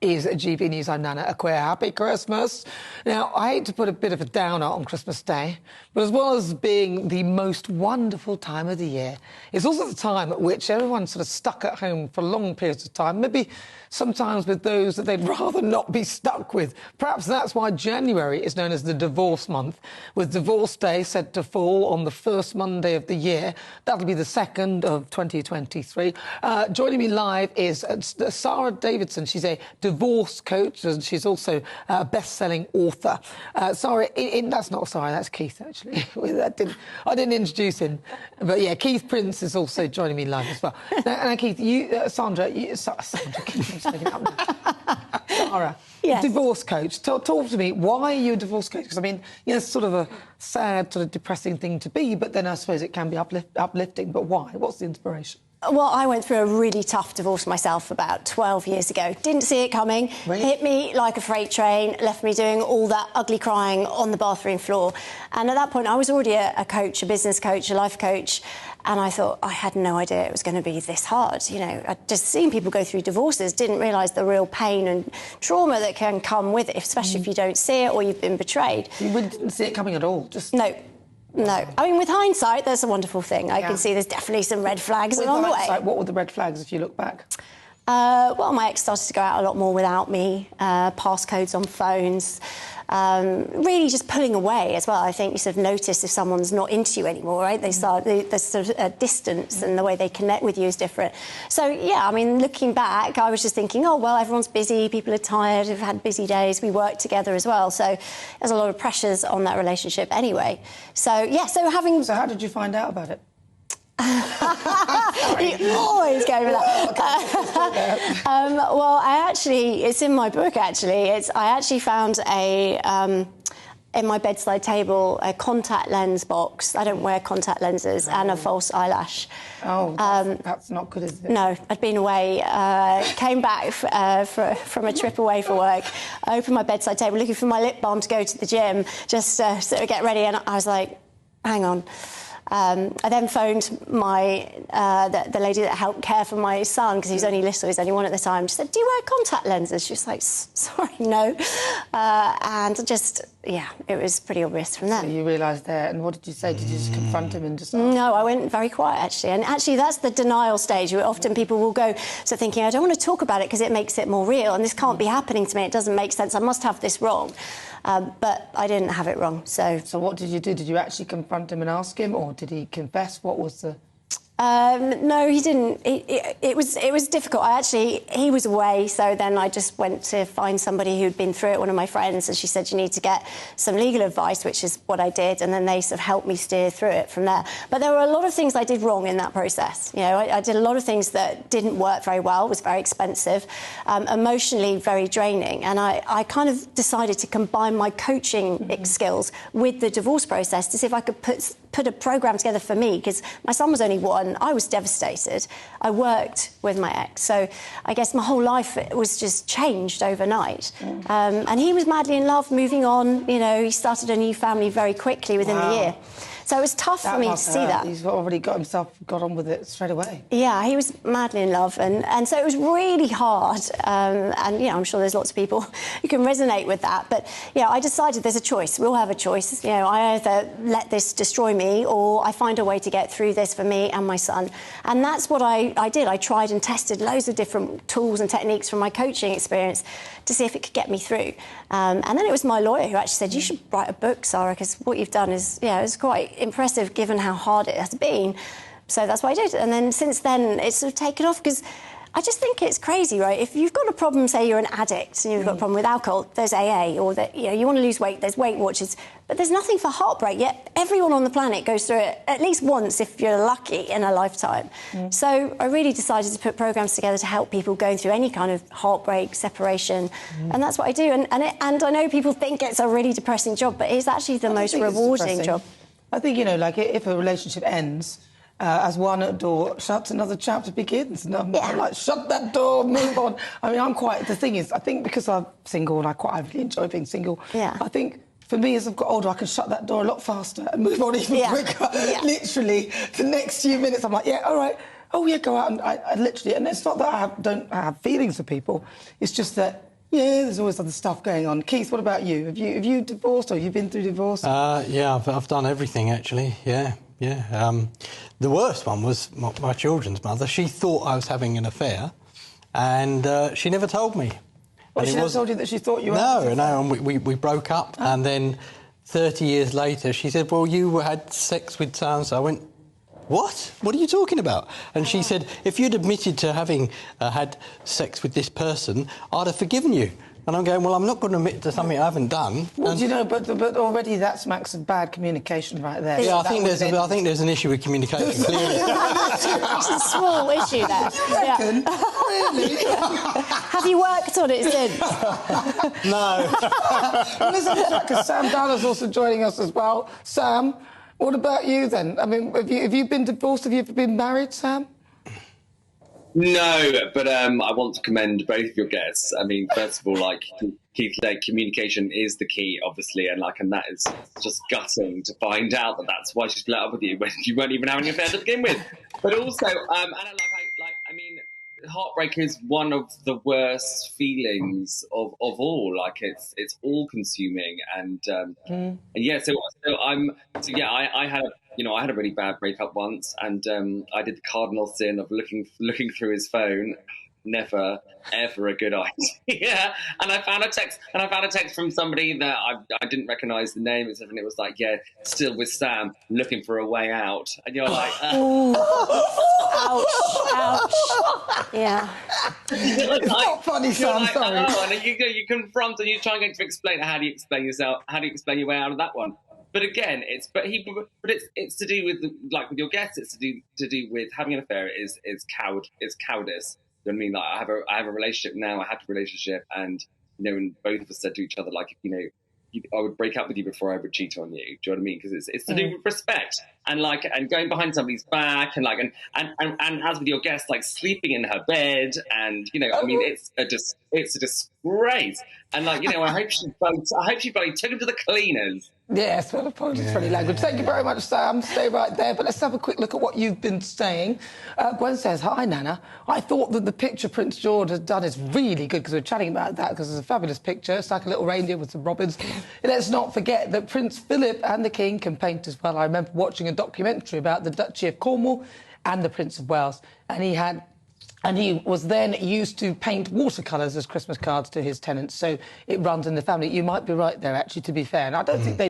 Is GB News. I'm Nana Aquia. Happy Christmas. Now, I hate to put a bit of a downer on Christmas Day, but as well as being the most wonderful time of the year, it's also the time at which everyone's sort of stuck at home for long periods of time, maybe sometimes with those that they'd rather not be stuck with. Perhaps that's why January is known as the divorce month, with Divorce Day said to fall on the first Monday of the year. That'll be the 2nd of 2023. Joining me live is Sarah Davidson. She's a divorce coach, and she's also a best-selling author. Sarah, that's not Sarah, that's Keith, actually. I didn't introduce him. But, yeah, Keith Prince is also joining me live as well. Now Keith, Sarah, Sarah, yes. Divorce coach. Talk to me. Why are you a divorce coach? Because, I mean, it's sort of a sad, sort of depressing thing to be, but then I suppose it can be uplifting. But why? What's the inspiration? Well, I went through a really tough divorce myself about 12 years ago. Didn't see it coming. Really? Hit me like a freight train, left me doing all that ugly crying on the bathroom floor. And at that point, I was already a coach, a business coach, a life coach. And I thought, I had no idea it was going to be this hard. You know, I'd just seen people go through divorces, didn't realise the real pain and trauma that can come with it, especially if you don't see it or you've been betrayed. You didn't see it coming at all? Just No. I mean, with hindsight, that's a wonderful thing. I can see there's definitely some red flags along the way. What were the red flags if you look back? Well, my ex started to go out a lot more without me, passcodes on phones, really just pulling away as well. I think you sort of notice if someone's not into you anymore, right? There's sort of a distance and the way they connect with you is different. So, yeah, I mean, looking back, I was just thinking, oh, well, everyone's busy, people are tired, have had busy days, we work together as well. So there's a lot of pressures on that relationship anyway. So, yeah, So how did you find out about it? You always go for that. Well, it's in my book, actually. I actually found in my bedside table, a contact lens box. I don't wear contact lenses, and a false eyelash. Oh, that's not good, is it? No, I'd been away, came back from a trip away for work. I opened my bedside table looking for my lip balm to go to the gym, just to sort of get ready, and I was like, hang on. I then phoned the lady that helped care for my son, because he was only little, he was only one at the time. She said, do you wear contact lenses? She was like, sorry, no. And just, yeah, it was pretty obvious from then. So you realised there, and what did you say? Did you just confront him and just... No, I went very quiet, actually. And actually, that's the denial stage, where often people will go to thinking, I don't want to talk about it because it makes it more real, and this can't be happening to me, it doesn't make sense, I must have this wrong. But I didn't have it wrong, so... So what did you do? Did you actually confront him and ask him, or did he confess? What was the... No, he didn't. It was difficult. He was away, so then I just went to find somebody who'd been through it, one of my friends, and she said, you need to get some legal advice, which is what I did, and then they sort of helped me steer through it from there. But there were a lot of things I did wrong in that process. You know, I did a lot of things that didn't work very well, was very expensive, emotionally very draining, and I kind of decided to combine my coaching skills with the divorce process to see if I could put a programme together for me, because my son was only 1. I was devastated. I worked with my ex, so I guess my whole life was just changed overnight. And he was madly in love, moving on. You know, he started a new family very quickly within the year. So it was tough for me to see that. He's already got on with it straight away. Yeah, he was madly in love, and so it was really hard. And, you know, I'm sure there's lots of people who can resonate with that. But, you know, I decided there's a choice. We all have a choice. You know, I either let this destroy me, or I find a way to get through this for me and my son. And that's what I did. I tried and tested loads of different tools and techniques from my coaching experience to see if it could get me through. And then it was my lawyer who actually said, you should write a book, Sarah, because what you've done is, yeah, it's quite impressive given how hard it has been. So that's what I did. And then since then, it's sort of taken off, because I just think it's crazy, right? If you've got a problem, say you're an addict and you've got a problem with alcohol, there's AA, or that, you know, you want to lose weight, there's Weight Watchers, but there's nothing for heartbreak. Yet everyone on the planet goes through it at least once, if you're lucky, in a lifetime. So I really decided to put programs together to help people going through any kind of heartbreak, separation, and that's what I do. And I know people think it's a really depressing job, but it's actually the most rewarding job. I think, you know, like, if a relationship ends, as one door shuts, another chapter begins. And I'm like, shut that door, move on. I mean, the thing is, I think because I'm single and I really enjoy being single, I think for me, as I've got older, I can shut that door a lot faster and move on even quicker. Literally, the next few minutes, I'm like, yeah, all right. Oh, yeah, go out. And I literally... And it's not that I don't have feelings for people. It's just that Yeah, there's always other stuff going on. Keith, what about you? Have you divorced or have you been through divorce? Yeah, I've done everything, actually, yeah. The worst one was my children's mother. She thought I was having an affair, and she never told me. Well, she never told you that she thought you were... No, and we broke up, and then 30 years later, she said, well, you had sex with so-and-so. I went, what? What are you talking about? And she said, if you'd admitted to having had sex with this person, I'd have forgiven you. And I'm going, well, I'm not going to admit to something I haven't done. Well, do you know, but already that smacks of bad communication right there. Yeah, I think there's an issue with communication, clearly. It's a small issue there. You reckon? Really? Have you worked on it since? No. Well, listen to that, because Sam Dallas also joining us as well. Sam, what about you then? I mean, have you been divorced? Have you ever been married, Sam? No, but I want to commend both of your guests. I mean, first of all, like Keith said, communication is the key, obviously, and that is just gutting to find out that that's why she split up with you when you weren't even having an affair to begin with. But also, I mean, heartbreak is one of the worst feelings of all. Like it's all consuming, and yeah. I had a really bad breakup once, and I did the cardinal sin of looking through his phone. Never, ever a good idea. And I found a text from somebody that I didn't recognise the name, and it was like, yeah, still with Sam, looking for a way out. And you're like, Ouch, ouch. Yeah. It's not funny, Sam, like, sorry. And you confront and you try and get to explain how do you explain yourself? How do you explain your way out of that one? But again, it's to do with with your guests. It's to do with having an affair. Is cowardice. You know what I mean? Like I have a relationship now. I had a relationship, and and both of us said to each other, like, I would break up with you before I would cheat on you. Do you know what I mean? Because it's to do with respect and going behind somebody's back and as with your guest, like sleeping in her bed, and I mean it's a disgrace. And I hope she bloody took him to the cleaners. Yes, well, apologies for any language. Thank you very much, Sam. Stay right there. But let's have a quick look at what you've been saying. Gwen says, hi, Nana. I thought that the picture Prince George has done is really good, because we were chatting about that, because it's a fabulous picture. It's like a little reindeer with some robins. Let's not forget that Prince Philip and the King can paint as well. I remember watching a documentary about the Duchy of Cornwall and the Prince of Wales, and he was then used to paint watercolours as Christmas cards to his tenants, so it runs in the family. You might be right there, actually, to be fair. And I don't think they